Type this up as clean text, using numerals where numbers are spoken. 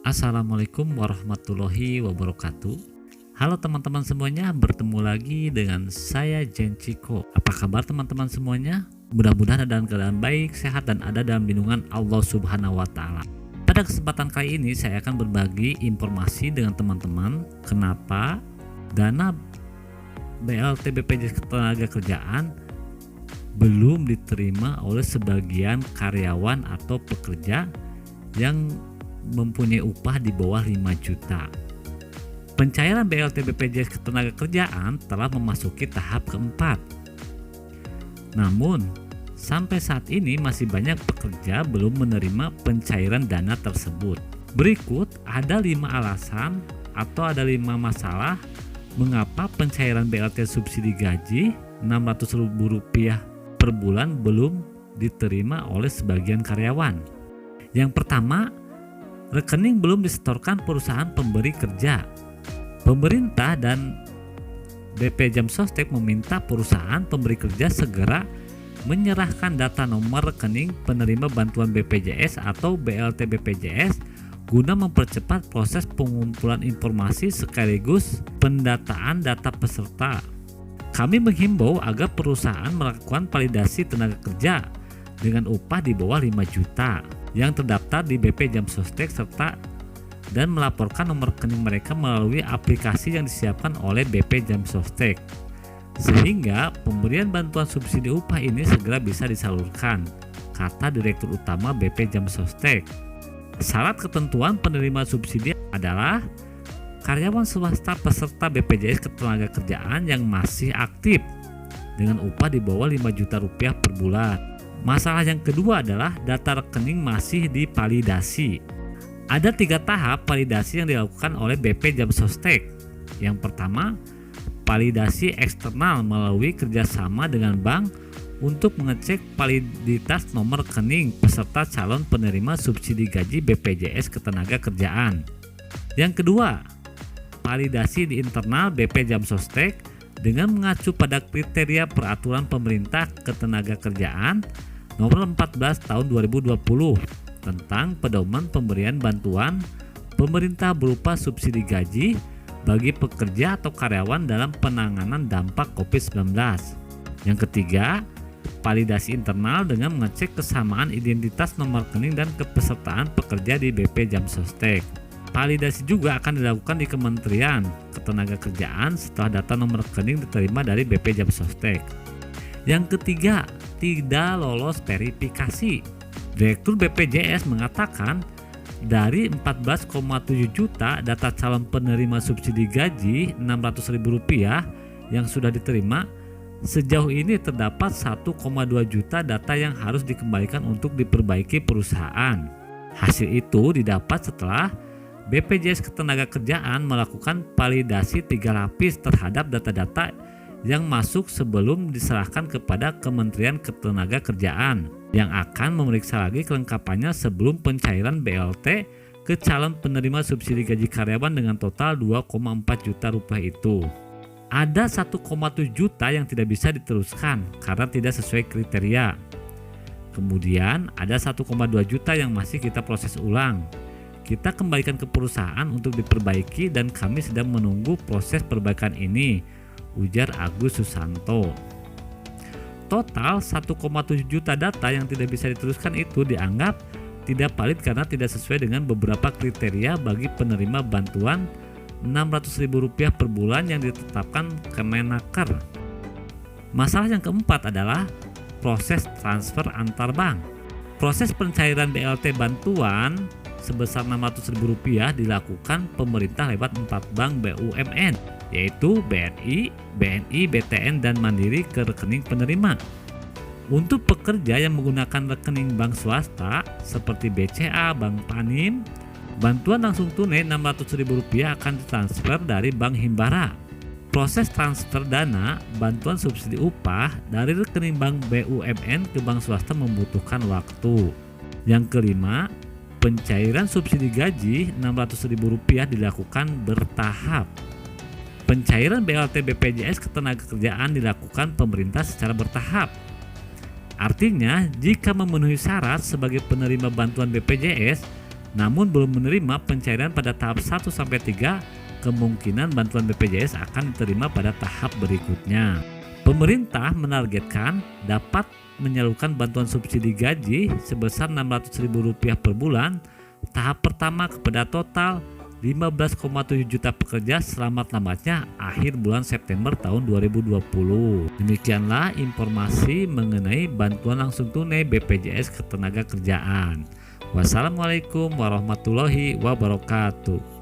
Assalamualaikum warahmatullahi wabarakatuh. Halo teman-teman semuanya, bertemu lagi dengan saya Jenciko. Apa kabar teman-teman semuanya? Mudah-mudahan dalam keadaan baik, sehat, dan ada dalam lindungan Allah Subhanahu wa Ta'ala. Pada kesempatan kali ini saya akan berbagi informasi dengan teman-teman kenapa dana BLT BPJS Ketenagakerjaan belum diterima oleh sebagian karyawan atau pekerja yang mempunyai upah di bawah 5 juta. Pencairan BLT BPJS Ketenagakerjaan telah memasuki tahap keempat. Namun, sampai saat ini masih banyak pekerja belum menerima pencairan dana tersebut. Berikut ada 5 alasan atau ada 5 masalah mengapa pencairan BLT subsidi gaji Rp600.000 per bulan belum diterima oleh sebagian karyawan. Yang pertama, rekening belum disetorkan perusahaan pemberi kerja. Pemerintah dan BP Jam Sostek meminta perusahaan pemberi kerja segera menyerahkan data nomor rekening penerima bantuan BPJS atau BLT BPJS guna mempercepat proses pengumpulan informasi sekaligus pendataan data peserta. Kami menghimbau agar perusahaan melakukan validasi tenaga kerja dengan upah di bawah 5 juta yang terdaftar di BP Jam Sostek serta dan melaporkan nomor rekening mereka melalui aplikasi yang disiapkan oleh BP Jam Sostek sehingga pemberian bantuan subsidi upah ini segera bisa disalurkan, kata Direktur Utama BP Jam Sostek. Syarat ketentuan penerima subsidi adalah karyawan swasta peserta BPJS Ketenagakerjaan yang masih aktif dengan upah di bawah 5 juta rupiah per bulan. Masalah yang kedua adalah data rekening masih divalidasi. Ada 3 tahap validasi yang dilakukan oleh BP Jam Sostek. Yang pertama, validasi eksternal melalui kerjasama dengan bank untuk mengecek validitas nomor rekening peserta calon penerima subsidi gaji BPJS Ketenagakerjaan. Yang kedua, validasi di internal BP Jam Sostek dengan mengacu pada kriteria peraturan pemerintah Ketenagakerjaan nomor 14 tahun 2020 tentang pedoman pemberian bantuan pemerintah berupa subsidi gaji bagi pekerja atau karyawan dalam penanganan dampak COVID-19. Yang ketiga, validasi internal dengan mengecek kesamaan identitas nomor rekening dan kepesertaan pekerja di BP Jam Sostek. Validasi juga akan dilakukan di Kementerian Ketenagakerjaan setelah data nomor rekening diterima dari BP Jam Sostek. Yang ketiga, tidak lolos verifikasi. Direktur BPJS mengatakan dari 14,7 juta data calon penerima subsidi gaji Rp600.000 yang sudah diterima, sejauh ini terdapat 1,2 juta data yang harus dikembalikan untuk diperbaiki perusahaan. Hasil itu didapat setelah BPJS Ketenagakerjaan melakukan validasi 3 lapis terhadap data-data yang masuk sebelum diserahkan kepada Kementerian Ketenagakerjaan yang akan memeriksa lagi kelengkapannya sebelum pencairan BLT ke calon penerima subsidi gaji karyawan dengan total 2,4 juta rupiah itu. Ada 1,7 juta yang tidak bisa diteruskan karena tidak sesuai kriteria. Kemudian ada 1,2 juta yang masih kita proses ulang. Kita kembalikan ke perusahaan untuk diperbaiki dan kami sedang menunggu proses perbaikan ini, ujar Agus Susanto. Total 1,7 juta data yang tidak bisa diteruskan itu dianggap tidak valid karena tidak sesuai dengan beberapa kriteria bagi penerima bantuan Rp600.000 per bulan yang ditetapkan Kemenaker. Masalah yang keempat adalah proses transfer antar bank. Proses pencairan BLT bantuan sebesar Rp600.000 dilakukan pemerintah lewat 4 bank BUMN, yaitu BNI, BNI, BTN, dan Mandiri ke rekening penerima. Untuk pekerja yang menggunakan rekening bank swasta seperti BCA, Bank Panin, bantuan langsung tunai Rp600.000 akan ditransfer dari Bank Himbara. Proses transfer dana bantuan subsidi upah dari rekening bank BUMN ke bank swasta membutuhkan waktu. Yang kelima, pencairan subsidi gaji Rp600.000 dilakukan bertahap. Pencairan BLT BPJS Ketenagakerjaan dilakukan pemerintah secara bertahap. Artinya, jika memenuhi syarat sebagai penerima bantuan BPJS, namun belum menerima pencairan pada tahap 1 sampai 3, kemungkinan bantuan BPJS akan diterima pada tahap berikutnya. Pemerintah menargetkan dapat menyalurkan bantuan subsidi gaji sebesar Rp600.000 per bulan tahap pertama kepada total 15,7 juta pekerja selamat-lambatnya akhir bulan September tahun 2020. Demikianlah informasi mengenai bantuan langsung tunai BPJS Ketenagakerjaan. Wassalamualaikum warahmatullahi wabarakatuh.